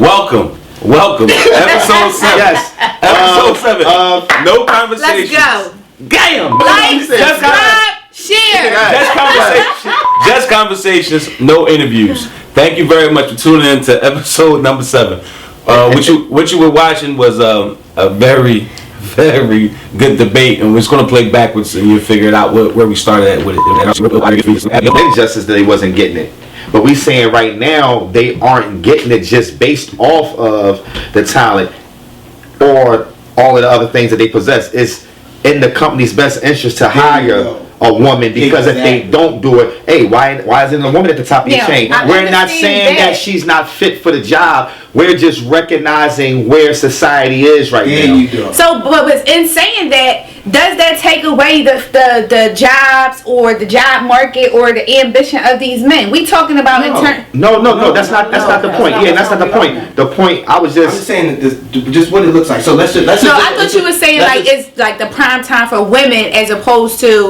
Welcome. Episode 7. Yes. Episode 7. No conversation. Let's go. Damn. Like, subscribe, share. Just conversations, no interviews. Thank you very much for tuning in to episode number 7. What you were watching was a very, very good debate, and we're just going to play backwards, and you'll figure it out where we started at with it. Injustice that they wasn't getting it. But we saying right now they aren't getting it just based off of the talent or all of the other things that they possess. It's in the company's best interest to hire a woman, because if they don't do it, hey, why isn't a woman at the top of your chain? We're not saying that she's not fit for the job. We're just recognizing where society is right now. So, but in saying that, does that take away the jobs or the job market or the ambition of these men? We talking about No, that's not the point. That's not the point. The point I'm just saying just what it looks like. So let's just. I thought you were saying it's like the prime time for women as opposed to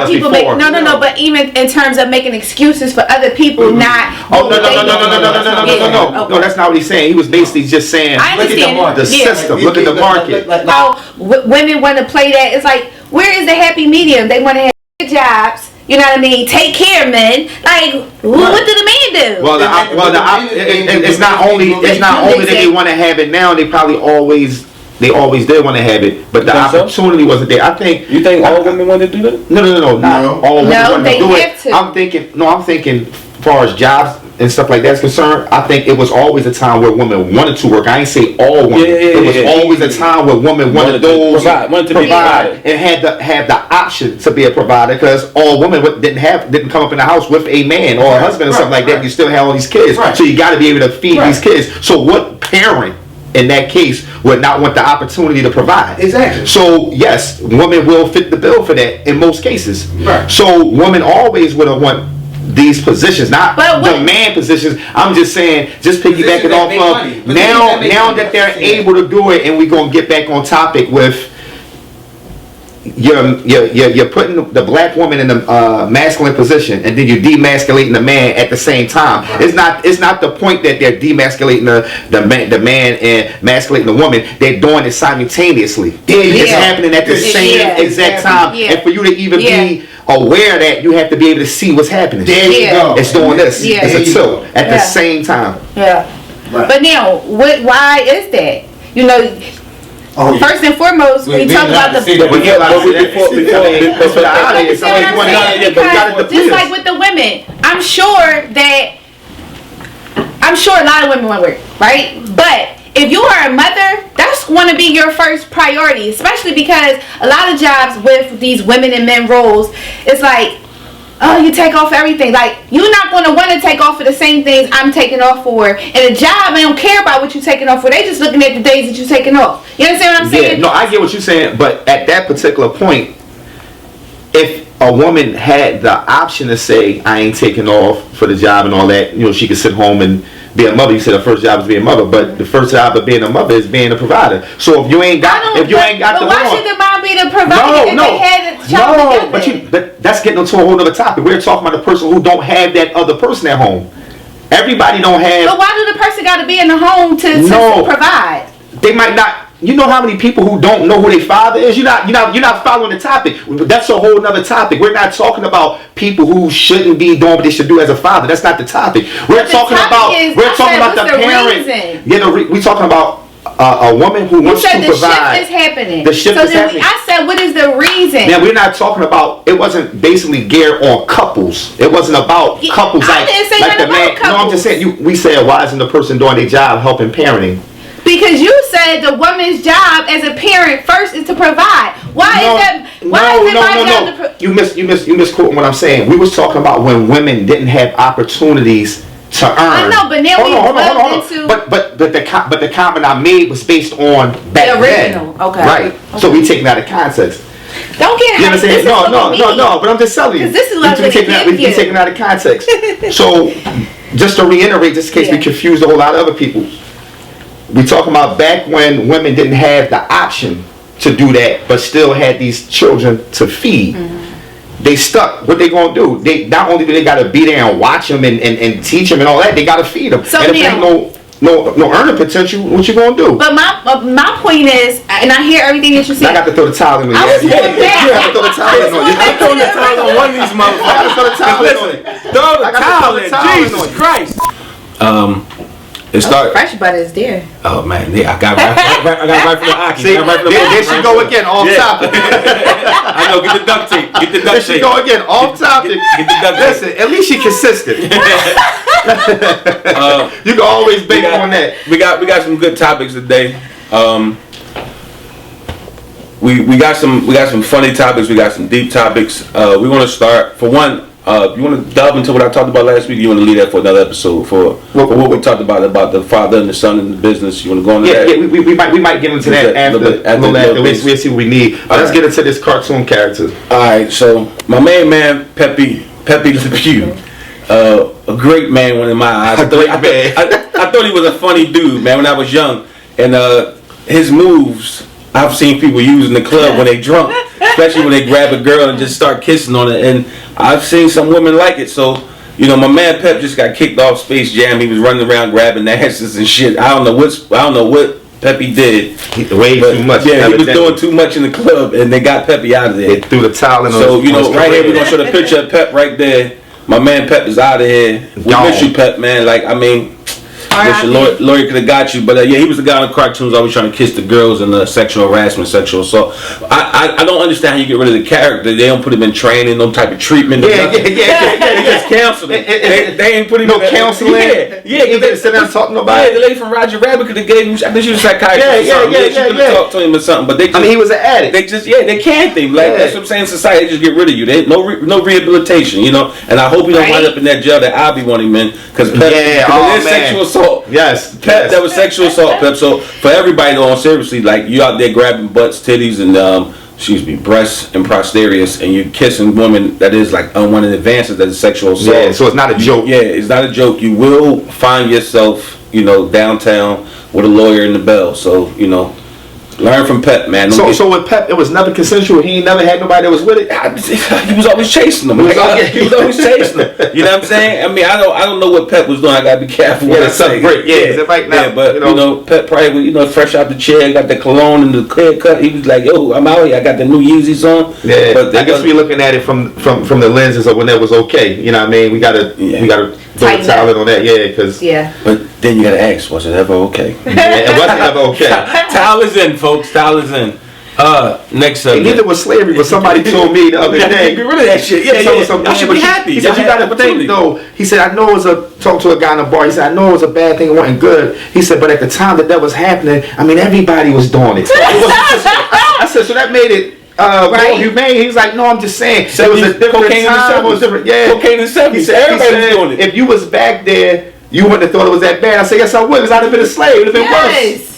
people make but even in terms of making excuses for other people not. No, that's not what he's saying. He was basically just saying, look at the system, look at the market. Women want to play that. It's like, where is the happy medium? They want to have good jobs. You know what I mean? Take care, men. Like, what do the men do? It's not only that they want to have it now. They probably always did want to have it, but the opportunity wasn't there. I think. You think all women want to do that? No, not all women want to do it. To. I'm thinking, as far as jobs and stuff like that's concerned, I think it was always a time where women wanted to work. I ain't say all women. It was always a time where women wanted to provide and had the option to be a provider, because all women didn't come up in the house with a man or a husband or something like that. You still have all these kids, so you got to be able to feed these kids. So what parent in that case would not want the opportunity to provide? Exactly. So yes, women will fit the bill for that in most cases. Right. So women always would have want these positions, not demand positions. I'm just saying, just piggybacking off of now that they're able to do it, and we're gonna get back on topic with you're putting the black woman in the masculine position, and then you're demasculating the man at the same time. Right. It's not the point that they're demasculating the man and masculating the woman. They're doing it simultaneously. It's happening at the same exact time. And for you to even be aware of that, you have to be able to see what's happening. There you go. It's doing this. It's a tilt at the same time. Yeah. Right. But now, why is that? First and foremost, we talk about the just like with the women. I'm sure a lot of women want to work, right? But if you are a mother, that's going to be your first priority, especially because a lot of jobs with these women and men roles, it's like, oh, you take off everything. Like, you're not going to want to take off for the same things I'm taking off for. And a job, they don't care about what you're taking off for. They just looking at the days that you're taking off. You understand what I'm saying? Yeah, no, I get what you're saying. But at that particular point, if a woman had the option to say, I ain't taking off for the job and all that, she could sit home and be a mother. You said her first job is being a mother, but the first job of being a mother is being a provider. So if you ain't got why should the mom be the provider if they had a child together? But that's getting into a whole other topic. We're talking about the person who don't have that other person at home. Everybody don't have. But why do the person got to be in the home to provide? They might not. You know how many people who don't know who their father is? You're not following the topic. That's a whole nother topic. We're not talking about people who shouldn't be doing what they should do as a father. That's not the topic. We're talking about the parent. We're talking about a woman who wants to provide. The shift is happening. The shift is happening. I said, what is the reason? Now, we're not talking about. It wasn't basically geared on couples. It wasn't about couples. I didn't say nothing about couples. No, I'm just saying. We said, why isn't the person doing their job helping parenting? Because you said the woman's job as a parent first is to provide. Why is that? Why is it my job to You misquoting what I'm saying. We was talking about when women didn't have opportunities to earn. I know, but now hold into. But the comment I made was based on back the original. then. Okay. Right. Okay. So we taking out of context. Don't get you understand? No. But I'm just telling you. This is what we taking out of context. So just to reiterate, just in case we confused a whole lot of other people. We talking about back when women didn't have the option to do that, but still had these children to feed. Mm-hmm. They stuck. What they gonna do? They not only do they gotta be there and watch them and teach them and all that, they gotta feed them. So and now, no earning potential, what you gonna do? But my point is, and I hear everything that you're saying. I got to throw the towel in. I was going back. You have to throw the towel in on you. I'm throwing the towel on one of these motherfuckers. I gotta throw the towel in on Listen, you. throw the I gotta towel throw the in. towel in Jesus on you. Christ. It started. Fresh butter is there. Oh man, yeah, I got right from the hockey. See, there she go again, off topic. I know. Get the duct tape. Get the There duct she tape. go again, off topic. Get the duct tape. Listen, at least she consistent. You can always bank on that. We got some good topics today. We got some funny topics. We got some deep topics. We want to start for one. You want to delve into what I talked about last week? You want to leave that for another episode for what we talked about the father and the son in the business? You want to go into that? Yeah, we might get into that after. We'll see what we need. Let's get into this cartoon character. All right, so my main man, Pepe Le Pew, a great man in my eyes. I thought he was a funny dude, man, when I was young. And his moves, I've seen people use in the club when they drunk, especially when they grab a girl and just start kissing on it. And I've seen some women like it. So, you know, my man Pep just got kicked off Space Jam. He was running around grabbing asses and shit. I don't know what Pepe did. Way too much. Yeah, he was doing too much in the club, and they got Pepe out of there. They threw the towel in. So you know, right here we're gonna show the picture of Pep right there. My man Pep is out of here. We miss you, Pep, man. Like, I mean, Lori could have got you, but yeah, he was the guy on the cartoons always trying to kiss the girls and the sexual harassment, sexual assault. I don't understand how you get rid of the character. They don't put him in training, no type of treatment. Yeah. They just cancel him. They ain't put him no in counseling. Yeah. He didn't sit down and talk to nobody. Yeah, the lady from Roger Rabbit could have gave him. I think she was a psychiatrist. She could have talked to him or something. But they just, he was an addict. They just they can't think like that's what I'm saying. Society they just get rid of you. They no rehabilitation, you know. And I hope he don't wind up in that jail that I'll be one of him in because sexual assault. Yes. Pep, that was sexual assault, Pep. So for everybody though, seriously, like you out there grabbing butts, titties, and breasts and posteriors, and you're kissing women that is like unwanted advances that is sexual assault. Yeah, so it's not a joke. Yeah, it's not a joke. You will find yourself, you know, downtown with a lawyer in the bell. So, you know, learn from Pep, man. So with Pep, it was never consensual. He never had nobody that was with it. He was always chasing them. He was always chasing them. You know what I'm saying? I mean, I don't know what Pep was doing. I gotta be careful. Yeah, that's something great. Yeah, right now. Yeah, but you know, Pep probably, you know, fresh out the chair, got the cologne and the haircut. He was like, "Yo, I'm out here. I got the new Yeezys on." Yeah, but I guess we're looking at it from the lenses of when that was okay. You know what I mean? We gotta throw the towel on that. Yeah, because But then you gotta ask, was it ever okay? Yeah, it wasn't ever okay. Towel is in, folks. Towel is in. Next subject. Neither was slavery, but somebody told me the other day. Get rid of that shit. Yeah. Y'all should be happy. He said, you got to think though. He said, I know it was talk to a guy in the bar. He said, I know it was a bad thing. It wasn't good. He said, but at the time that was happening, I mean, everybody was doing it. I said, so that made it more humane. He was like, no, I'm just saying. It was a different time. It was different. Yeah. Cocaine in the 70s. He said, everybody was doing it. If you was back there, you wouldn't have thought it was that bad. I said, yes, I would, because I'd have been a slave. It would have been worse.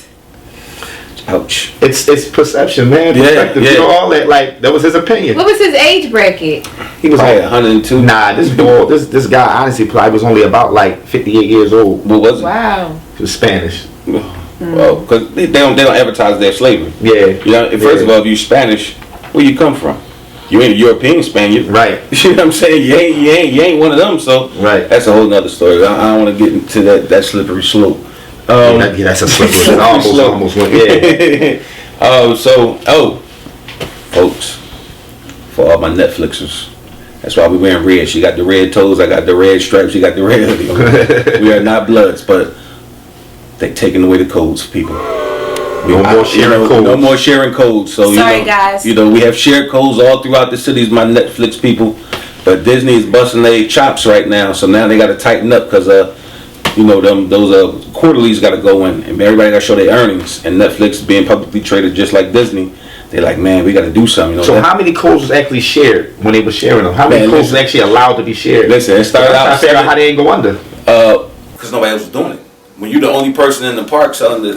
Ouch. It's perception, man. Perspective. You know, all that. Like, that was his opinion. What was his age bracket? He was like 102. Nah, this guy honestly probably was only about like 58 years old. What was it? Wow. He was Spanish. Well, because they don't advertise their slavery. Yeah. You know, first of all, if you Spanish, where you come from? You ain't a European Spaniard. Right. You know what I'm saying? You ain't one of them. So right. That's a whole nother story. I don't want to get into that slippery slope. That's a slippery. It almost went. Yeah. Folks, for all my Netflixers, that's why we wearing red. She got the red toes. I got the red stripes. You got the red hoodie. We are not Bloods, but they taking away the codes, people. No more sharing codes. No more sharing codes. So sorry, guys. You know, we have shared codes all throughout the cities. My Netflix people, but Disney is busting their chops right now. So now they got to tighten up because you know, those quarterlies got to go in, and everybody got to show their earnings. And Netflix being publicly traded just like Disney, they're like, man, we got to do something. You know, so how many codes was actually shared when they were sharing them? How many codes was actually allowed to be shared? Listen, it started out. I figure out how they ain't go under. Because nobody else was doing it. When you're the only person in the park selling the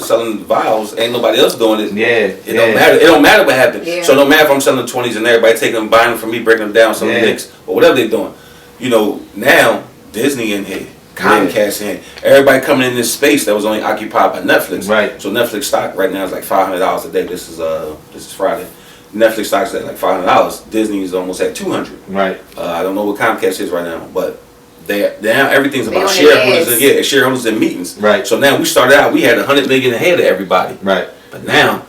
vials, ain't nobody else doing it. Yeah. It don't matter. It don't matter what happened. Yeah. So no matter if I'm selling the 20s and everybody taking them, buying them from me, breaking them down, selling the mix, or whatever they're doing. You know, now Disney in here. Comcast in. Everybody coming in this space that was only occupied by Netflix. Right. So Netflix stock right now is like $500 a day. This is Friday. Netflix stock's at like $500. Disney is almost at $200. Right. I don't know what Comcast is right now, but now everything's They about on their shareholders. ass. Yeah, shareholders and meetings. Right. So now we started out, we had 100 million ahead of everybody. Right. But now,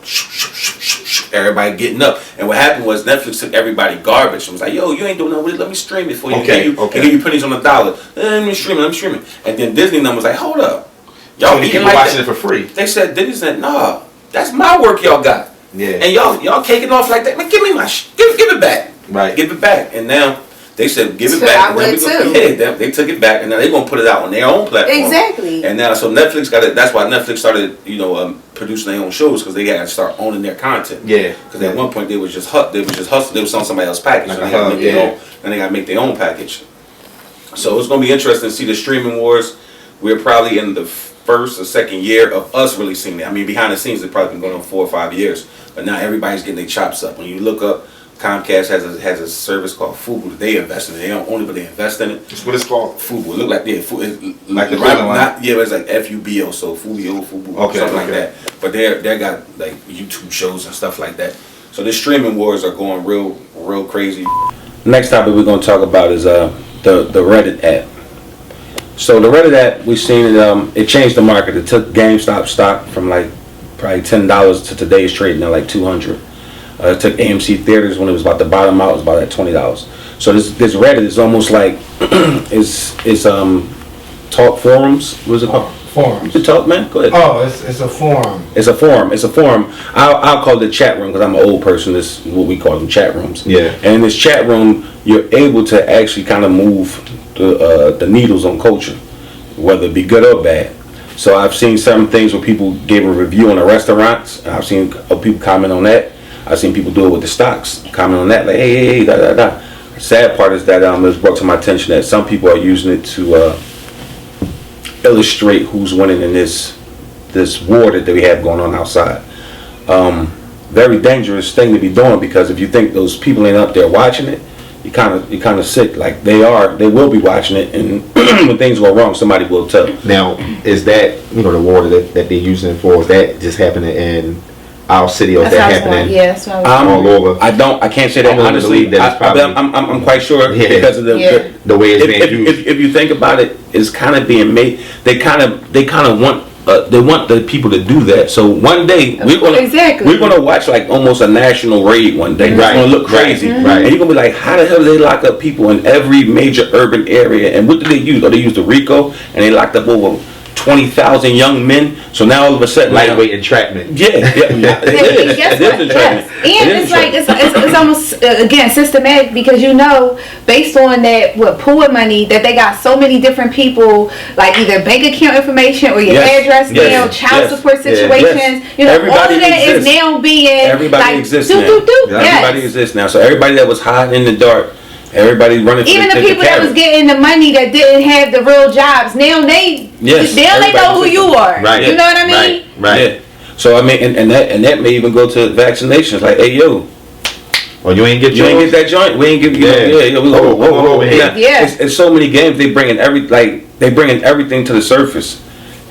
everybody getting up. And what happened was Netflix took everybody garbage and was like, yo, you ain't doing nothing with it. Let me stream it for you. Okay, And give you pennies on the dollar. Let me stream it. And then Disney was like, hold up. Y'all So eating people like watching that? it for free. They said, Disney said, nah, that's my work y'all got. Yeah. And y'all taking off like that. Man, give me my give it back. Right. Give it back. And now they said, give it So back. I And then would too. they took it back, and now they're gonna put it out on their own platform. Exactly. And now, so Netflix got it. That's why Netflix started, producing their own shows, because they had to start owning their content. Yeah. Because at one point they was just hustling. They was on somebody else's package. Like So a they got to hub, make their yeah. own. Then they got to make their own package. So it's gonna be interesting to see the streaming wars. We're probably in the first or second year of us really seeing it. I mean, behind the scenes, it's probably been going on 4 or 5 years. But now everybody's getting their chops up. When you look up, Comcast has a service called Fubo that they invest in. They don't own it, but they invest in it. That's what it's called. Fubo. It look like Like the right, clothing line. not yeah, but it's like FUBO, so Fubo, Okay, something like okay. that. But they got like YouTube shows and stuff like that. So the streaming wars are going real crazy. Next topic we're gonna talk about is the Reddit app. So the Reddit app, we've seen it changed the market. It took GameStop stock from like probably $10 to today's trading at like $200. It took AMC Theaters when it was about to bottom out, it was about at $20. So this Reddit is almost like is talk forums. What is it called? Forums. The talk, man. Go ahead. Oh, it's a forum. It's a forum. I'll call it a chat room because I'm an old person. This is what we call them, chat rooms. Yeah. And in this chat room, you're able to actually kind of move the needles on culture, whether it be good or bad. So I've seen certain things where people gave a review on the restaurants. And I've seen people comment on that. I've seen people do it with the stocks, comment on that, like hey, da da da. The sad part is that it was brought to my attention that some people are using it to illustrate who's winning in this war that we have going on outside. Very dangerous thing to be doing, because if you think those people ain't up there watching it, you kind of sick. Like they will be watching it, and when things go wrong, somebody will tell. Now, is that the water that they're using it for? Is that just happening in our city, or is that happening That's what I was all over? I can't say that I'm willing to honestly. believe that it's probably- I'm quite sure Yeah. because of the way it's being used. if you think about it, it's kind of being made. They kind of want. They want the people to do that. So one day we're gonna watch like almost a national raid one day. Right. It's gonna look crazy, Right. And you're gonna be like, how the hell do they lock up people in every major urban area? And what do they use? Oh, they use the RICO, and they locked up over 20,000 young men. So now all of a sudden, Lightweight entrapment. yeah, it is. Guess It is what? entrapment. Yes. It And is it's like entrapment. it's almost again systematic, because based on that pool of money that they got so many different people, like either bank account information or your Yes. address Yes. now, child Yes. support Yes. situations. All Everybody of that exists. is now being Everybody exists now. Yeah. Everybody exists now. So everybody that was hiding in the dark, everybody running. Even for the people that was getting the money that didn't have the real jobs, now they know everybody who you are. Right. You know what I mean? Right. Yeah. So I mean, and that may even go to vaccinations. Like, hey yo, Well, you ain't get you ain't get that joint. We ain't give you. Yeah. We go Whoa, over here. Yeah. It's so many games. They bringing everything to the surface,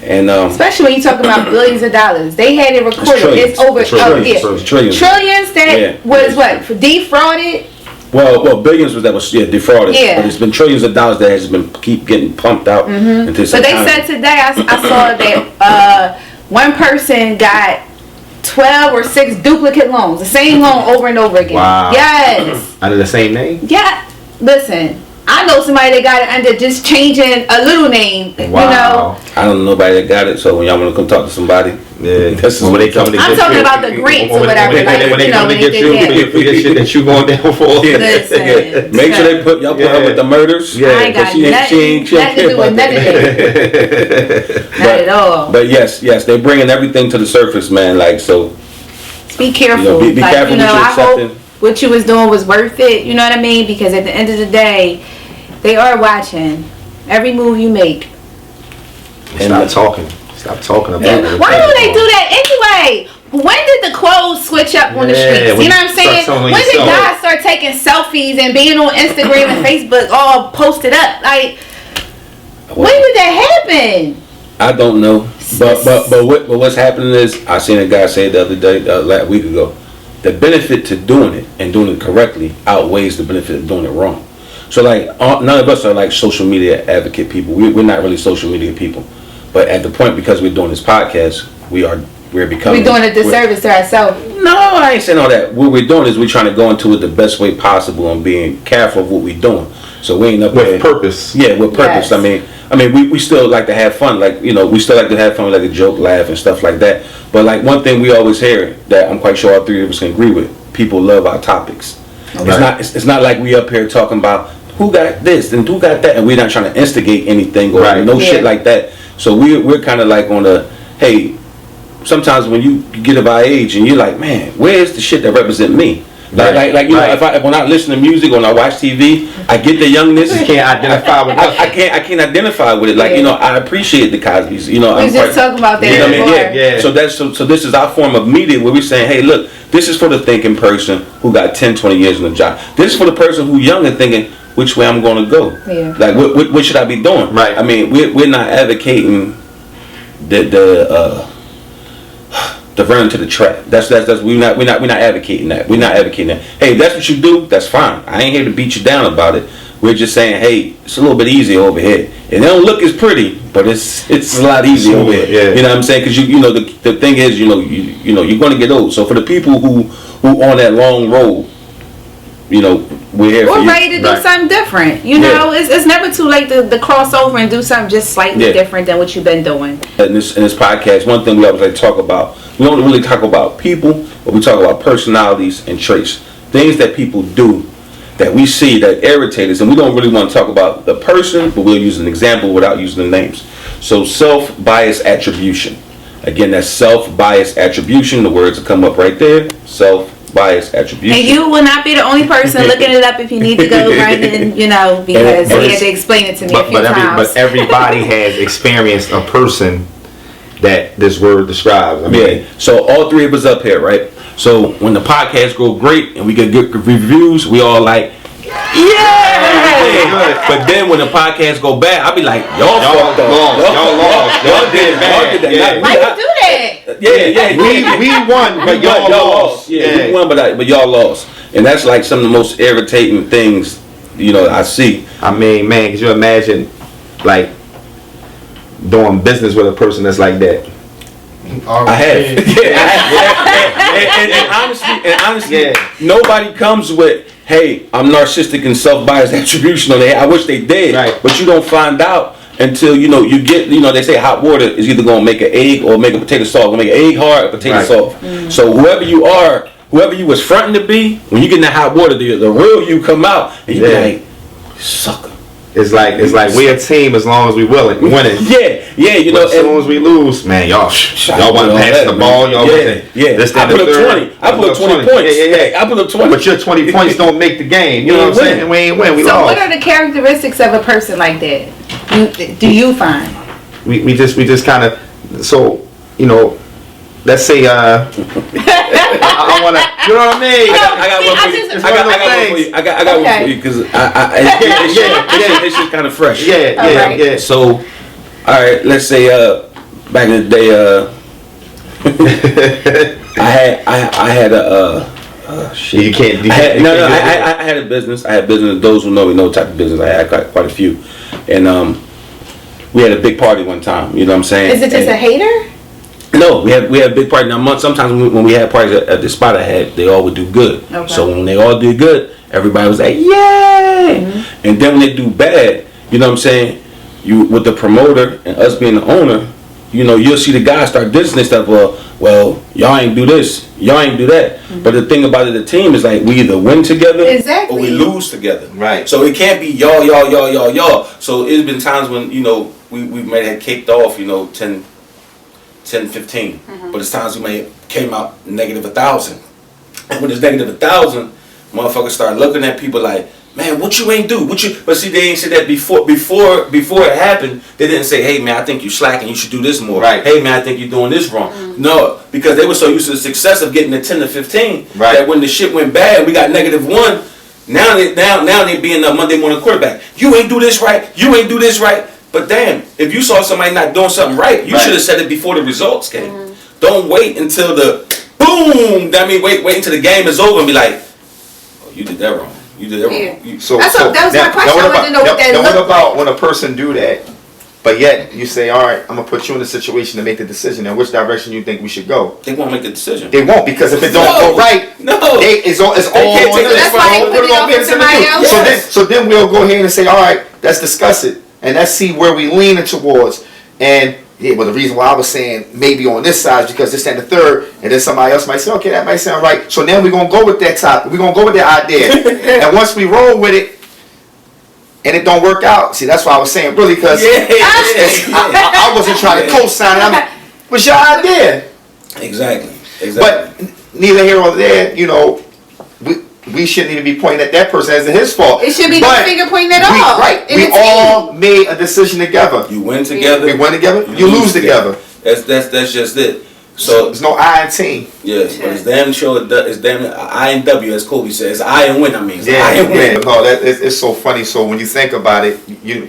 and Especially when you talk about billions of dollars. They had it recorded. trillions. It's over trillions. trillions that Yeah. was defrauded. Well, billions was defrauded. Yeah. But it's been trillions of dollars that has been keep getting pumped out into this But they economy. said today, I saw that one person got 12 or 6 duplicate loans, the same loan over and over again. Wow. Yes. Under the same name? Yeah. Listen, I know somebody that got it under just changing a little name. Wow. I don't know nobody that got it, so when y'all want to come talk to somebody, Yeah. this is When they come to I'm get talking you, about the grants or whatever. When they come to get you for your shit that you going down for. Listen. Make sure they put her with the murders. Yeah. I ain't got nothing to do with none of that. Not at all. But yes, they're bringing everything to the surface, man. Like, so Be careful. be careful what you're I accepting. hope what you was doing was worth it. You know what I mean? Because at the end of the day, they are watching every move you make. Stop talking. Stop talking about it. Why do they do that anyway? When did the clothes switch up on the Yeah, streets? when You know you what I'm start saying? telling When did yourself. guys start taking selfies and being on Instagram and Facebook all posted up? Like, when did that happen? I don't know, but what's happening is I seen a guy say the other day, last week ago, the benefit to doing it and doing it correctly outweighs the benefit of doing it wrong. So like none of us are like social media advocate people. We're not really social media people. But at the point, because we're doing this podcast, we're becoming. We're doing a disservice to ourselves. No, I ain't saying all that. What we're doing is we're trying to go into it the best way possible and being careful of what we're doing. So we ain't up with there. Purpose. Yeah, with purpose. Yes. I mean, we still like to have fun. Like, you know, we still like to have fun, like a joke, laugh, and stuff like that. But like one thing we always hear that I'm quite sure all three of us can agree with: people love our topics. Okay. It's not like we up here talking about who got this and who got that, and we're not trying to instigate anything or no shit like that. So we're kind of like on the, hey, sometimes when you get of our age and you're like, man, where's the shit that represent me? Like you know, when I listen to music or when I watch TV, I get the youngness. You can't identify with I can't identify with it. Like, you know, I appreciate the Cosby's. You know, we was just talking about that. You know what I mean? Yeah. So this is our form of media where we're saying, hey, look, this is for the thinking person who got 10, 20 years in the job. This is for the person who's young and thinking, which way I'm going to go? Yeah. Like, what should I be doing? Right. I mean, we're not advocating the run to the trap. That's we're not advocating that. We're not advocating that. Hey, if that's what you do, that's fine. I ain't here to beat you down about it. We're just saying, hey, it's a little bit easier over here. It don't look as pretty, but it's a lot easier over here. Yeah. You know what I'm saying? Because you know the thing is, you know you're going to get old. So for the people who on that long road, you know, we're here for you. We're ready to do something different. You know, it's never too late to cross over and do something just slightly different than what you've been doing. In this podcast, one thing we always like to talk about, we don't really talk about people, but we talk about personalities and traits. Things that people do that we see that irritate us, and we don't really want to talk about the person, but we'll use an example without using the names. So self-bias attribution. Again, that's self-bias attribution. The words will come up right there. Self-bias attribution. And you will not be the only person looking it up if you need to go right in, you know, because he had to explain it to me a few times. But everybody has experienced a person that this word describes. I mean, So all three of us up here, right? So when the podcast go great and we get good reviews, we all like, yeah. But then when the podcast go bad, I'll be like, y'all fucked up. Y'all lost. Y'all did bad. Yeah. Why you do that? Yeah. We won, but y'all lost. Yeah, we won, but y'all lost. And that's like some of the most irritating things, you know, I see. I mean, man, could you imagine, like, doing business with a person that's like that? I have. And honestly, nobody comes with, hey, I'm narcissistic and self-biased attribution on it. I wish they did. Right. But you don't find out until, you know, you get, you know, they say hot water is either going to make an egg or make a potato soft. Going to make an egg hard or potato soft. So whoever you are, whoever you was fronting to be, when you get in that hot water, the real you come out and you be like, sucker. It's like we're a team as long as we winning. Yeah, you know. As soon as we lose, man, y'all want to pass the ball, y'all. I put up 20. I put up 20 points. I put up 20. But your 20 points don't make the game. You know what I'm saying? We ain't win. We lost. So what are the characteristics of a person like that? Do you find? We just kind of, so, you know, let's say I want to, you know what I mean? I got one for you. I got one for you because it's just kind of fresh. Yeah. So, all right, let's say back in the day, I had a shit. You can't. I had a business. I had business. Those who know me know what type of business I had. Quite a few, and we had a big party one time. You know what I'm saying? Is it just a hater? No, we had a big party. Now, sometimes when we had parties at the spot I had, they all would do good. Okay. So when they all did good, everybody was like, yay! Mm-hmm. And then when they do bad, you know what I'm saying? You with the promoter and us being the owner, you know, you'll see the guys start dissing and stuff. Well, y'all ain't do this, y'all ain't do that. Mm-hmm. But the thing about it, the team is like we either win together or we lose together. Right. So it can't be y'all. So it's been times when, you know, we might have kicked off, you know, 10, 15. But it's times we may have came out negative 1,000. And when it's negative 1,000, motherfuckers start looking at people like, man, what you ain't do? But see, they ain't said that before it happened. They didn't say, hey man, I think you slacking, you should do this more. Right. Hey man, I think you're doing this wrong. No, because they were so used to the success of getting the 10 to 15 that when the shit went bad, we got -1. Now they being a Monday morning quarterback. You ain't do this right. You ain't do this right. But damn, if you saw somebody not doing something right, you should have said it before the results came. Don't wait until the boom. I mean, wait until the game is over and be like, oh, you did that wrong. You did everything. Yeah. You, So, That was my question. I wanted to know what that now what looked about when a person do that, but yet you say, all right, I'm gonna put you in a situation to make the decision. In which direction you think we should go? they won't make the decision. They won't, because if it don't go right, it's all can't on take this. that's why they put it off We're to somebody gonna else. do. So then we'll go ahead and say, all right, let's discuss it and let's see where we leaning towards. And yeah, well, the reason why I was saying maybe on this side is because this and the third, and then somebody else might say, okay, that might sound right. So now we're gonna go with that topic. We're gonna go with that idea, and once we roll with it, and it don't work out. See, that's why I was saying really, because I wasn't trying to co-sign it. I mean, what's your idea? Exactly. But neither here nor there, you know, we shouldn't even be pointing at that person as his fault. It should be no But finger pointing at all. Right. in We a team. all made a decision together. You win together. We win together. You lose together. That's just it. So There's no I in team. yeah, but it's damn sure it's damn I and W, as Kobe says. I and win. I mean, it's Yeah, I and win. no, it's so funny. So when you think about it,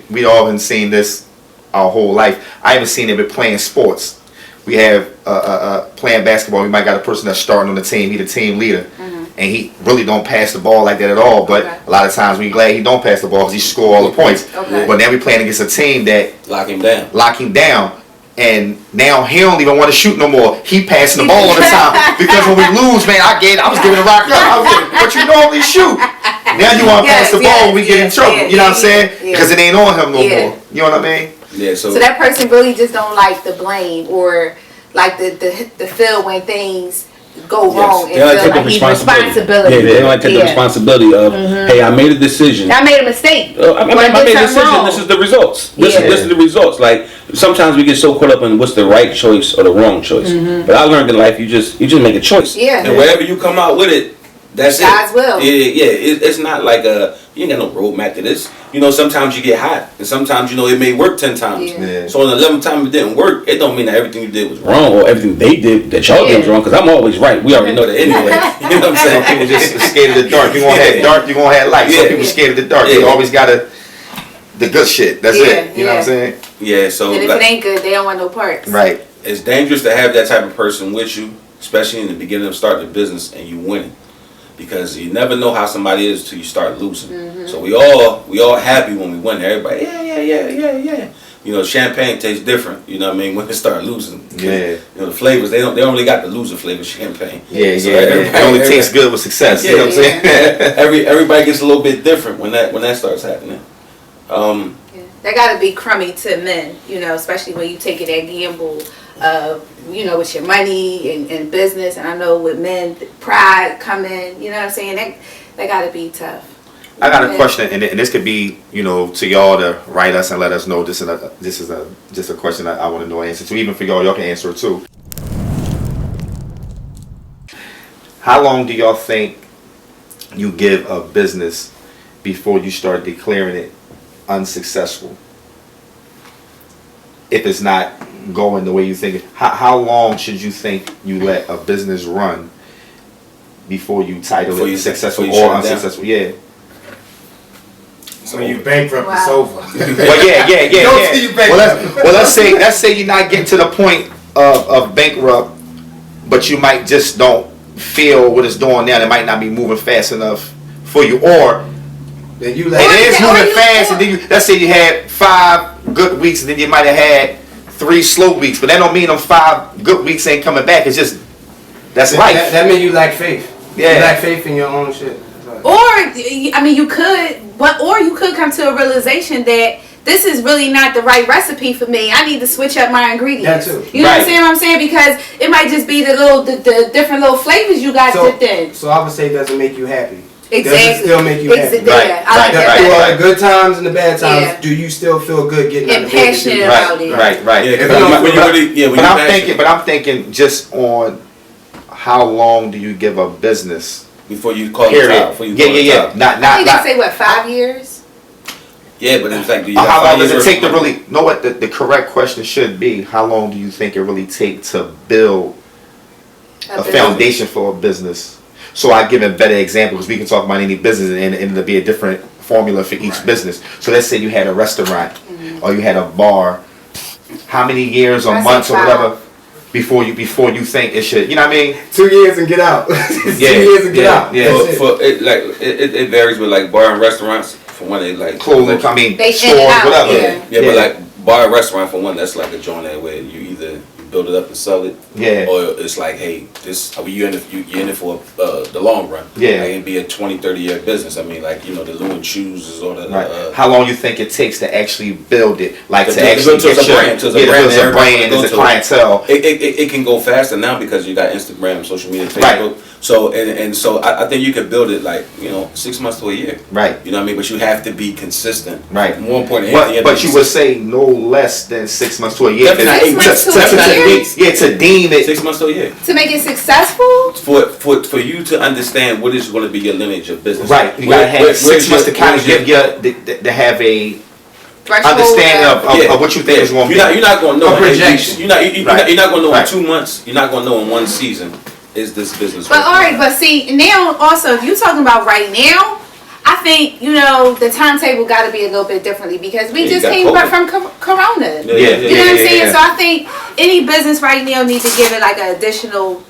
we all been seeing this our whole life. I haven't seen it with playing sports. We have playing basketball. We might got a person that's starting on the team. He the team leader, and he really don't pass the ball like that at all. But Okay. a lot of times we glad he don't pass the ball because he score all the points. Okay. But now we playing against a team that Lock him down. lock him down. And now he don't even want to shoot no more. He passing the ball all the time. Because when we lose, man, I was giving a rock up. But you normally shoot. Now you want to pass the ball when we get in trouble. You know what I'm saying? Because it ain't on him no more. You know what I mean? Yeah. So that person really just don't like the blame or like the feel when things go wrong and They don't feel take like the he's responsibility. responsibility. Yeah, they don't take the responsibility of, hey, I made a decision. I made a mistake. I made a something decision. wrong. This is the results. This Yeah. is the results. Like sometimes we get so caught up in what's the right choice or the wrong choice. But I learned in life, you just make a choice. Yeah. And wherever you come out with it, that's God's it. will. Yeah. It's not like you ain't got no roadmap to this. You know, sometimes you get hot, and sometimes it may work 10 times. Yeah. So on the 11th time it didn't work, it don't mean that everything you did was wrong or everything they did that y'all did was wrong. Because I'm always right. We already know that anyway. You know what I'm saying? Some people just scared of the dark. You're going to have dark, you're going to have light. Some Yeah. people scared of the dark. Yeah. They always got the good shit. That's it. You know what I'm saying? Yeah. So And if it ain't good, they don't want no parts. Right. it's dangerous to have that type of person with you, especially in the beginning of starting a business and you winning. Because you never know how somebody is till you start losing. So we all happy when we win. Everybody, yeah. You know, champagne tastes different. You know what I mean? When they start losing, Yeah. You know the flavors. They only got the loser flavor champagne. Yeah, So yeah. It only tastes good with success. You know what I'm saying? Everybody gets a little bit different when that starts happening. That gotta be crummy to men, you know, especially when you take it that gamble of, you know, with your money and business. And I know with men, pride come in, you know what I'm saying? That gotta be tough. I got a question, and this could be, you know, to y'all to write us and let us know. This is just a question that I want to know an answer to. Even for y'all can answer it too. How long do y'all think you give a business before you start declaring it unsuccessful? If it's not going the way you think it, how long should you think you let a business run before you title it successful or unsuccessful? Yeah. So when you bankrupt, Wow. it's over. Well, yeah. Don't see you bankrupt. Well, let's say you're not getting to the point of bankrupt, but you might just don't feel what it's doing now. It might not be moving fast enough for you, or Then you it let is moving fast, and then let's say you had 5 good weeks, and then you might have had 3 slow weeks, but that don't mean them 5 good weeks ain't coming back. It's just that's life. that means you lack faith. Yeah. You lack faith in your own shit. Or, I mean, you could come to a realization that this is really not the right recipe for me. I need to switch up my ingredients. That too. You know Right. what I'm saying? Because it might just be the different little flavors you got dipped in. So I would say it doesn't make you happy. Exactly. Does it still make you happy? Yeah, I like that Through all better. the good times and the bad times, Yeah. do you still feel good getting out And of bed? passionate about it. Right. Yeah, 'cause If you don't when you feel really, when But you're I'm thinking just on how long do you give a business? before you call it Period. out. Before you call it Yeah. out. I think Not. they say, what, 5 years? Yeah, but in fact, do you How got long 5 does it years take to worth of money? really know what the correct question should be? How long do you think it really take to build a business. foundation for a business? So I give a better example because we can talk about any business and it'll be a different formula for each business. So let's say you had a restaurant or you had a bar. How many years or I say months or 5. whatever? before you think it should. You know what I mean? 2 years and get out. 2 years and get out. Yeah. That's it. For it varies with like bar and restaurants. For one, they like Clothes. I mean, They in stores, and out, whatever. yeah, but like bar and restaurant for one, that's like a joint that where you either build it up and sell it, Yeah. or it's like, hey, this you're in it for the long run. Yeah. Like, it'd be a 20, 30-year business. I mean, like, you know, the Lewin shoes is all that. Right. How long you think it takes to actually build it? Like to To actually build get a brand, to a brand, a everybody brand, go as a to it. clientele. It can go faster now because you got Instagram, social media, Right. Facebook. So and so I think you can build it like, you know, 6 months to a year. Right. You know what I mean? But you have to be consistent. Right. More important than anything. But you would say no less than 6 months to a year. Definitely not 6 months to a year? Yeah, to deem it. 6 months to a year. To make it successful? For you to understand what is going to be your lineage of business. Right. You gotta have 6 months to kind of give you to have a Threshold understanding of what you think is going to be. You're not going to know. A projection. You're not going to know Right. in 2 months. You're not going to know in one season. Is this business? But working? alright, but see, now also, if you're talking about right now, I think, you know, the timetable got to be a little bit differently because we Yeah, just you got came back COVID. from Corona. Yeah, You know what I'm saying? yeah. So I think any business right now needs to give it like an additional,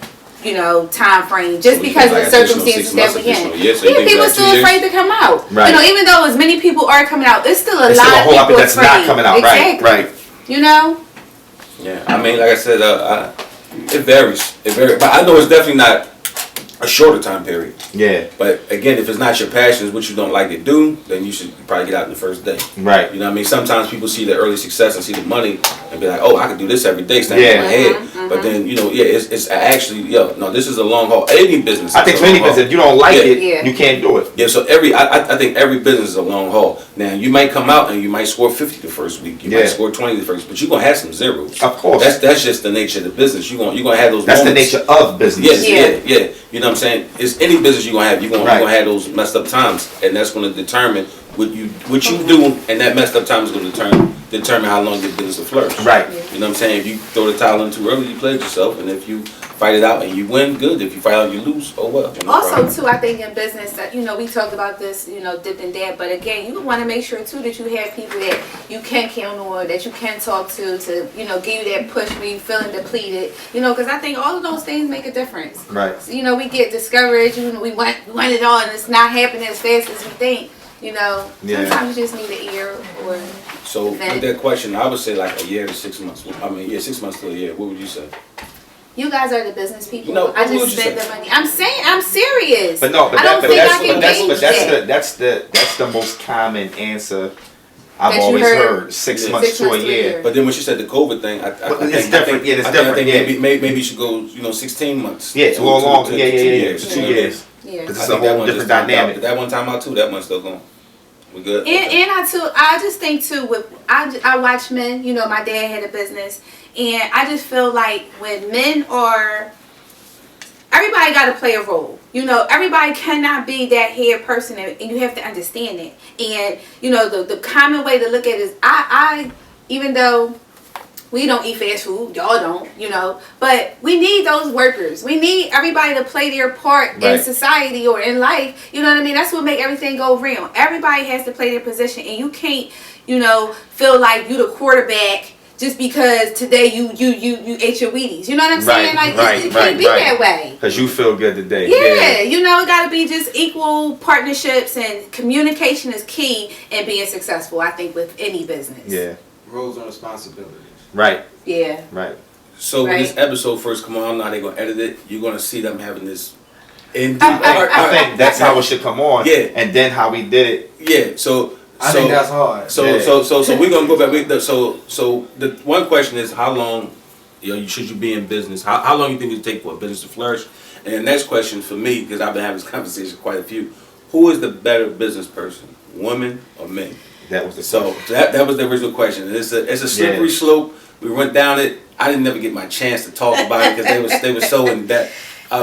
you know, time frame just So we because feel of like the additional circumstances 6 that months, we in. additional year, so you think People like 2 still years? afraid to come out. Right. You know, even though as many people are coming out, there's still a There's lot still a of whole lot people that's afraid. not coming out. Exactly. Right. You know? Yeah, I mean, like I said, it varies. It varies, but I know it's definitely not a shorter time period. Yeah. But again, if it's not your passion, it's what you don't like to do, then you should probably get out in the first day. Right. You know what I mean? Sometimes people see the early success and see the money and be like, oh, I can do this every day, standing Yeah. on my head. But then, you know, it's actually, no, this is a long haul. Any business. I think is for a any long haul. business, if you don't like it, Yeah. you can't do it. Yeah, so I think every business is a long haul. Now, you might come out and you might score 50 the first week. You Yeah. might score 20 the first, but you're going to have some zeros. Of course. That's just the nature of the business. You're gonna have those That's the moments. nature of business. Yeah. You know what I'm saying? It's any business you're gonna have. You're Right. gonna have those messed up times, and that's gonna determine what you do, and that messed up time is gonna determine how long your business will flourish. Right. You know what I'm saying? If you throw the towel in too early, you played yourself, and if you fight it out and you win, good. If you fight out and you lose, oh well. No Also, problem. too, I think in business that, you know, we talked about this, you know, dip and dab, but again, you want to make sure too that you have people that you can count on, that you can talk to, you know, give you that push when you feeling depleted, you know, because I think all of those things make a difference. Right. So, you know, we get discouraged, you know, we want it all and it's not happening as fast as we think, you know. Yeah. Sometimes you just need an ear or So event. with that question, I would say like a year to 6 months. I mean, 6 months to a year. What would you say? You guys are the business people. You know, I what would just you spend say? the money. I'm saying, I'm serious. But no, but I don't think I can gauge that. that's the most common answer I've That you always heard. heard. 6 Yeah. months 6 to a months to a year. year. But then when she said the COVID thing, I But think it's different. Yeah, it's I different. think Yeah. maybe you should go, 16 months. Yeah, it's a little long. Yeah, 2 years. To you 2 know what I mean? years. Yeah. Because I it's a think that whole one different just timed out. dynamic. That one time out too. That one's still going. We good. And I just think too with I watch men. You know, my dad had a business, and I just feel like when men are, everybody got to play a role. You know, everybody cannot be that head person, and you have to understand it. And you know, the common way to look at it is I even though we don't eat fast food, y'all don't, you know, but we need those workers. We need everybody to play their part in Right. society or in life. You know what I mean? That's what make everything go round. Everybody has to play their position, and you can't, you know, feel like you the quarterback just because today you ate your Wheaties. You know what I'm saying? Like it can't be that way. Because you feel good today. Yeah, you know, it got to be just equal partnerships, and communication is key in being successful, I think, with any business. Yeah. Roles and responsibilities. Right. Yeah. Right. So when Right. this episode first come on, I don't know how they're gonna edit it. You're gonna see them having this. I think that's how it should come on. Yeah. And then how we did it. Yeah. So I think that's hard. So Yeah. so we're gonna go back. So the one question is how long, should you be in business? How long you think it take for a business to flourish? And the next question for me, because I've been having this conversation quite a few, who is the better business person, women or men? That was the So that was the original question. And it's a slippery slope. We went down it. I didn't never get my chance to talk about it because they were so in depth.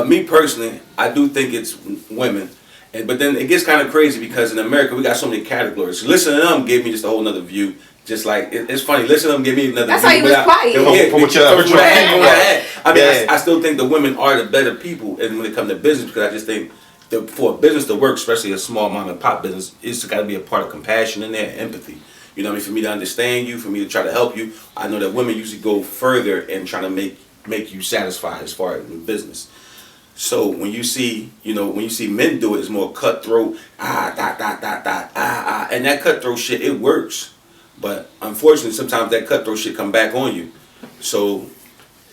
Me personally, I do think it's women. But then it gets kind of crazy because in America we got so many categories. Listening to them gave me just a whole nother view. Just like it's funny, listening to them gave me another That's view. why you was quiet. From what you had. I mean, Yeah. I still think the women are the better people, and when it comes to business, because I just think for a business to work, especially a small mom and pop business, it's got to be a part of compassion in there, empathy. You know what I mean? For me to understand you, for me to try to help you, I know that women usually go further in trying to make make you satisfied as far as in business. So when you see men do it, it's more cutthroat, and that cutthroat shit, it works. But unfortunately, sometimes that cutthroat shit come back on you. So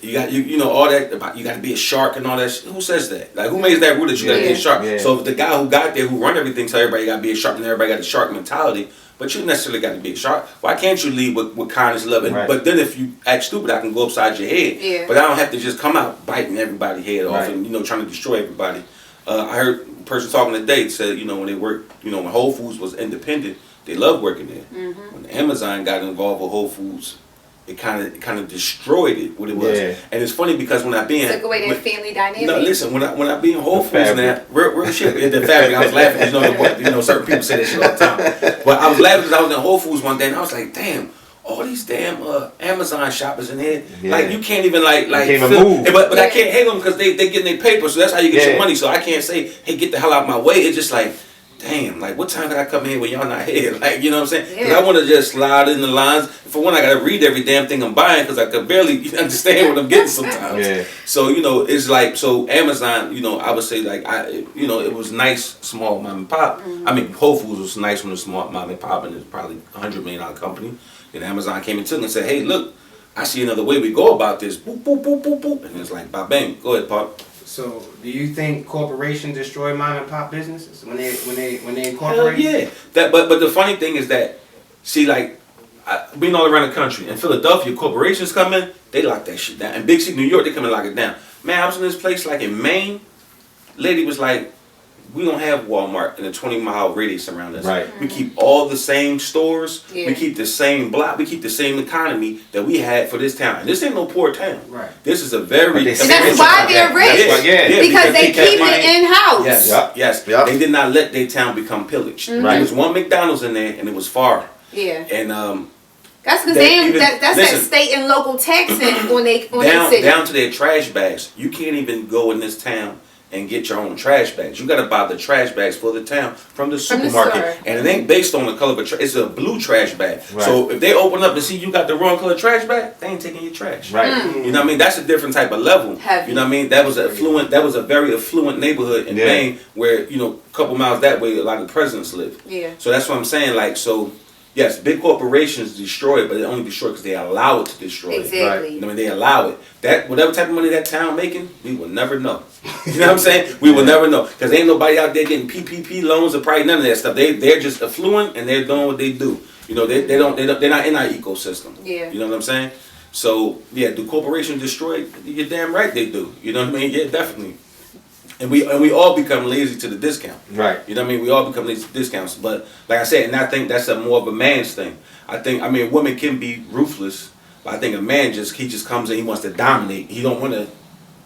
you got all that about you got to be a shark and all that. Who says that? Like who makes that rule that you got to be a shark? Yeah. So if the guy who got there, who run everything, tell everybody got to be a shark, and everybody got the shark mentality. But you necessarily got to be a shark. Why can't you lead with kindness, love? Right. But then if you act stupid, I can go upside your head. Yeah. But I don't have to just come out biting everybody's head off and trying to destroy everybody. I heard a person talking today said when they worked, when Whole Foods was independent, they loved working there. Mm-hmm. When Amazon got involved with Whole Foods, it kind of destroyed it what it was. Yeah. And it's funny because when I be in took away that family dynamic. No, listen, when I be in Whole Foods now, real shit, the fabric, I was laughing because certain people say that shit all the time. But I was laughing because I was in Whole Foods one day and I was like, damn, all these damn Amazon shoppers in here, like you can't even like move. But I can't hate them because they getting their paper, so that's how you get your money. So I can't say, hey, get the hell out of my way. It's just like, damn, like what time can I come in when y'all not here? Like, you know what I'm saying? Because I want to just slide in the lines. For one, I got to read every damn thing I'm buying because I could barely understand what I'm getting sometimes. Yeah. So, it's like, so Amazon, I would say like, it was nice, small mom and pop. Mm-hmm. I mean, Whole Foods was nice when it was small mom and pop and it's probably $100 million company. Then Amazon came and took and said, hey, look, I see another way we go about this. Boop, boop, boop, boop, boop. And it's like, bang, go ahead, Pop. So, do you think corporations destroy mom and pop businesses when they incorporate? Hell yeah. But the funny thing is that, see, like, being all around the country, in Philadelphia, corporations come in, they lock that shit down. In big city New York, they come and lock it down. Man, I was in this place like in Maine. Lady was like, we don't have Walmart in a 20-mile radius around us. Right. We keep all the same stores. Yeah. We keep the same block. We keep the same economy that we had for this town. And this ain't no poor town. Right. This is a very... And that's why they're rich. Because they keep it in-house. Yes. Yep. They did not let their town become pillaged. Mm-hmm. Right. There was one McDonald's in there, and it was far. Yeah. And... that's because that state and local taxing on their city. Down to their trash bags. You can't even go in this town and get your own trash bags. You got to buy the trash bags for the town from the supermarket. And it ain't based on the color of a trash. It's a blue trash bag. Right. So if they open up and see you got the wrong color trash bag, they ain't taking your trash. Right. Mm. You know what I mean? That's a different type of level. Heavy. You know what I mean? That was a very affluent neighborhood in Maine where, a couple miles that way a lot of the presidents live. Yeah. So that's what I'm saying. Like, so yes, big corporations destroy it, but they only destroy it because they allow it to destroy it. Exactly. Right? I mean, they allow it. That whatever type of money that town making, we will never know. You know what I'm saying? We will never know because ain't nobody out there getting PPP loans or probably none of that stuff. They're just affluent and they're doing what they do. They're not in our ecosystem. Yeah. You know what I'm saying? So yeah, do corporations destroy it? You're damn right they do. You know what I mean? Yeah, definitely. And we all become lazy to the discount. Right. You know what I mean? We all become lazy to discounts. But like I said, and I think that's more of a man's thing. Women can be ruthless, but I think a man he just comes in, he wants to dominate. He don't want to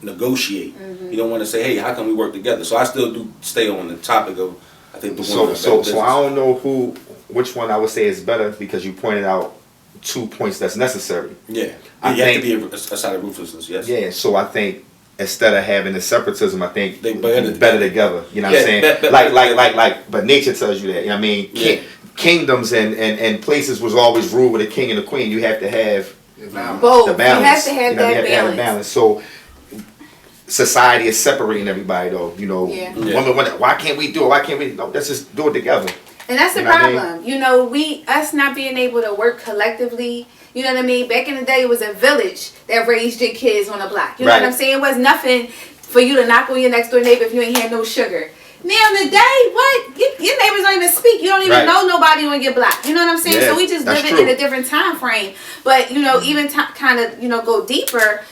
negotiate. Mm-hmm. He don't want to say, hey, how can we work together? So I still do stay on the topic of, I think the woman. So I don't know which one I would say is better because you pointed out 2 points that's necessary. Yeah. I think have to be a side of ruthlessness, yes. Yeah, so I think instead of having the separatism, I think they better together. You know what I'm saying? But nature tells you that. You know what I mean? Kingdoms and places was always ruled with a king and a queen. You have to have both. The balance. You have to have that balance. So society is separating everybody though. Women, why can't we do it? Why can't we? No, let's just do it together. And that's the problem. I mean? Us not being able to work collectively. You know what I mean? Back in the day, it was a village that raised your kids on a block. You know what I'm saying? It was nothing for you to knock on your next door neighbor if you ain't had no sugar. Now in the day, what? Your neighbors don't even speak. You don't even know nobody on your block. You know what I'm saying? So we just live in a different time frame. But, even kind of, go deeper,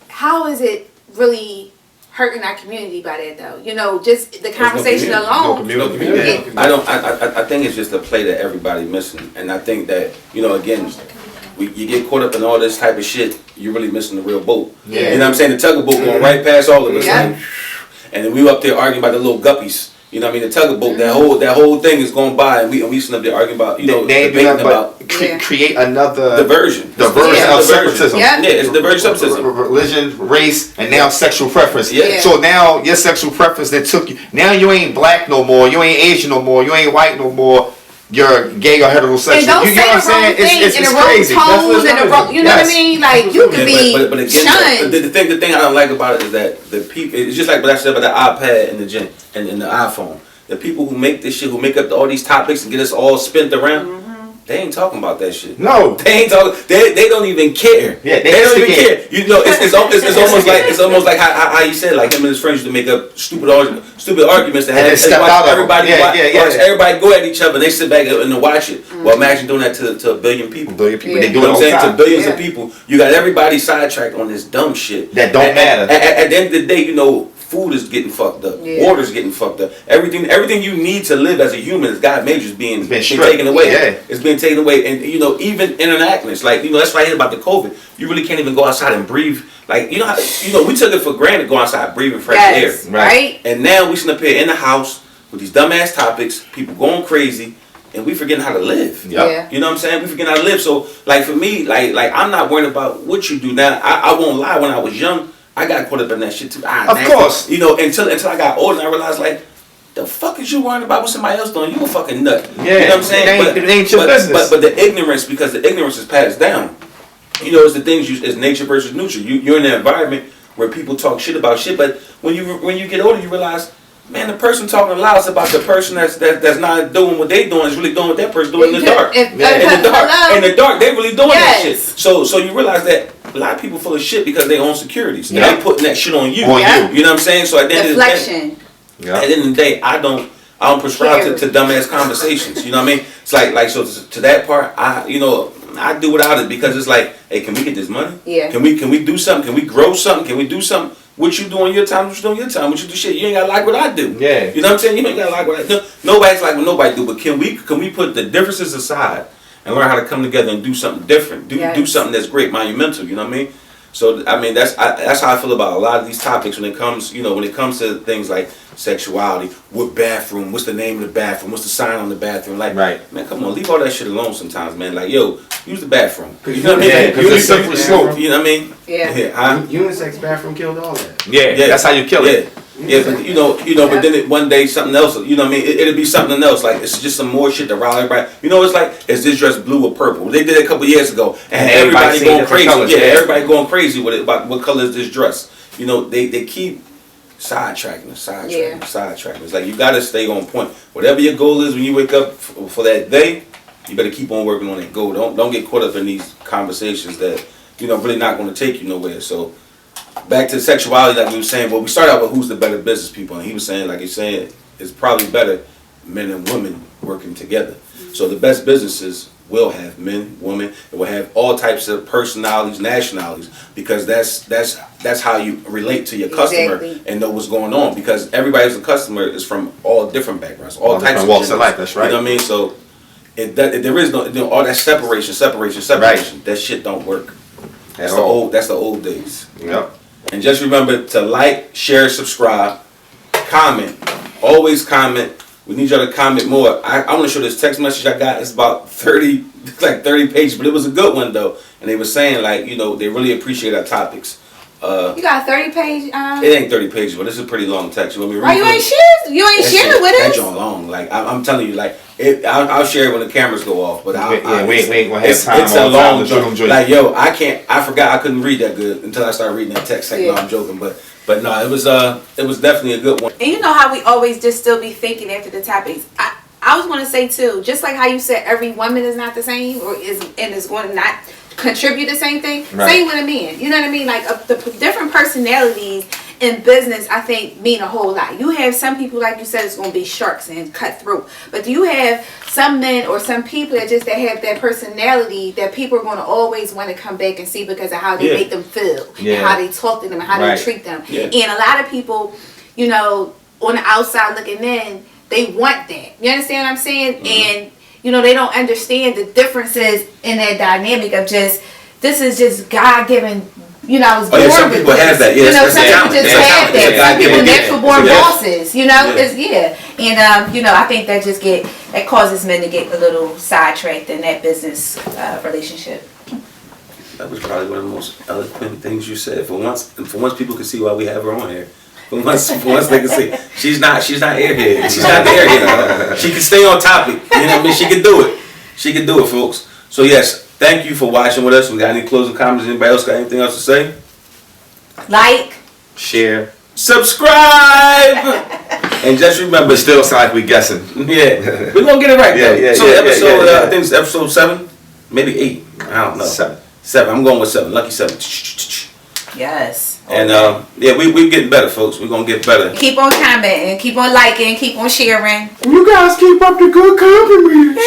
how is it really hurting our community by that though? Just the conversation alone. No community. I think it's just a play that everybody missing. And I think that, again, you get caught up in all this type of shit, you're really missing the real boat. Yeah. You know what I'm saying? The tugboat going right past all of us. Yeah. And then we were up there arguing about the little guppies. You know what I mean? The tugboat, that whole thing is going by, and we sitting up there arguing about, debating about create another diversion of separatism. Yeah, it's diversion separatism. Religion, race, and now sexual preference. Yeah. So now your sexual preference that took you. Now you ain't black no more. You ain't Asian no more. You ain't white no more. you're gay or heterosexual. And don't you know what I'm saying? It's crazy. Tones and the wrong, you know what I mean? Like you could be but again, shunned. the thing I don't like about it is that the people. It's just like what I said about the iPad and the iPhone. The people who make this shit, who make up all these topics and get us all spent around. They ain't talking about that shit. No, they ain't talking. They don't even care. Yeah, they don't even care. You know, it's almost like how you said, like him and his friends used to make up stupid arguments to have everybody watch everybody go at each other. And they sit back and watch it. Well, imagine doing that to a billion people. They do it You know all what the I'm saying? time. To billions of people, you got everybody sidetracked on this dumb shit that don't matter. At the end of the day, you know. Food is getting fucked up. Yeah. Water's getting fucked up. Everything you need to live as a human, as God made you, is being taken away. Yeah. It's being taken away, and you know, even interactness, like you know, that's why I hate about the COVID. You really can't even go outside and breathe. Like you know, we took it for granted going outside breathing fresh air, right? And now we sitting up here in the house with these dumbass topics, people going crazy, and we forgetting how to live. Yeah. You know what I'm saying? We forgetting how to live. So, like for me, like I'm not worried about what you do now. I won't lie. When I was young, I got caught up in that shit too. Of course. You know, until I got older and I realized, like, the fuck is you worrying about what somebody else doing? You a fucking nut. Yeah. You know what I'm saying? It ain't your business. But the ignorance, because the ignorance is passed down. You know, it's the things, it's nature versus nurture. You're in an environment where people talk shit about shit, but when you get older, you realize, man, the person talking loud about the person that's not doing what they doing is really doing what that person doing in the dark. In the dark, they really doing that shit. So you realize that a lot of people full of shit because they own securities. Yeah. They putting that shit on you. You know what I'm saying? So at the end of the day, at the end of the day, I don't prescribe to dumbass conversations. You know what I mean? It's like so to that part, I do without it because it's like, hey, can we get this money? Yeah. Can we do something? Can we grow something? Can we do something? What you do on your time, what you do on your time, what you do shit, you ain't gotta like what I do. Yeah. You know what I'm saying? You ain't gotta like what I do. Nobody's like what nobody do, but can we put the differences aside and learn how to come together and do something different? Do something that's great, monumental, you know what I mean? So I mean that's how I feel about a lot of these topics when it comes to things like sexuality, what bathroom, what's the name of the bathroom, what's the sign on the bathroom, like man, come on, leave all that shit alone sometimes, man. Like, yo, use the bathroom. You know what I mean? Yeah, because it's slippery slope. You know what I mean? Yeah. Unisex bathroom killed all that. Yeah, that's how you kill it. Yeah, but but then one day something else, you know what I mean? It'll be something else. Like it's just some more shit to rile everybody. You know, it's like, is this dress blue or purple? They did it a couple years ago, and everybody going crazy. Colors, everybody going crazy with it about what color is this dress. You know, they keep sidetracking. It's like you gotta stay on point. Whatever your goal is when you wake up for that day, you better keep on working on that goal. Don't get caught up in these conversations that really not going to take you nowhere. So. Back to sexuality, like we were saying, well, we started out with who's the better business people, and he was saying, like he's saying, it's probably better men and women working together. So the best businesses will have men, women, it will have all types of personalities, nationalities, because that's how you relate to your customer and know what's going on. Because everybody who's a customer is from all different backgrounds, all types of walks of life. That's right. You know what I mean? So there is no all that separation. Right. That shit don't work. That's the old days. Yep. And just remember to like, share, subscribe, comment. Always comment. We need y'all to comment more. I want to show this text message I got. It's about 30 pages, but it was a good one though. And they were saying they really appreciate our topics. You got a 30 page. It ain't 30 pages, but this is a pretty long text. You want me to read it? You ain't sharing with us. That's all long. Like I'm telling you, I'll share it when the cameras go off. But we ain't gonna have time. It's a long joke. Like I forgot I couldn't read that good until I started reading that text. Like no, I'm joking, but no, it was definitely a good one. And you know how we always just still be thinking after the topics. I was going to say too, just like how you said every woman is not the same is going to not contribute the same thing. Right. Same with a man. You know what I mean? Like the different personalities in business, I think, mean a whole lot. You have some people, like you said, it's going to be sharks and cutthroat. But do you have some men or some people that have that personality that people are going to always want to come back and see because of how they make them feel and how they talk to them and how they treat them. Yeah. And a lot of people, on the outside looking in, they want that. You understand what I'm saying? Mm-hmm. And they don't understand the differences in that dynamic of this is just God-given, I was born with some people have that. Yes, some people just have that. Some people natural born bosses, And, I think that causes men to get a little sidetracked in that business relationship. That was probably one of the most eloquent things you said. For once people can see why we have her on here. For once they can see she's not airhead. She's not the airhead. She can stay on topic. You know what I mean? She can do it. She can do it, folks. So yes, thank you for watching with us. We got any closing comments? Anybody else got anything else to say? Like, share, subscribe, and just remember. But still sound like we guessing. Yeah, we're gonna get it right. Yeah. So episode, I think it's episode 7, maybe 8. I don't know. 7. I'm going with 7. Lucky 7. yes. And we're getting better, folks. We're gonna get better. Keep on commenting, keep on liking, keep on sharing. You guys keep up the good compliments.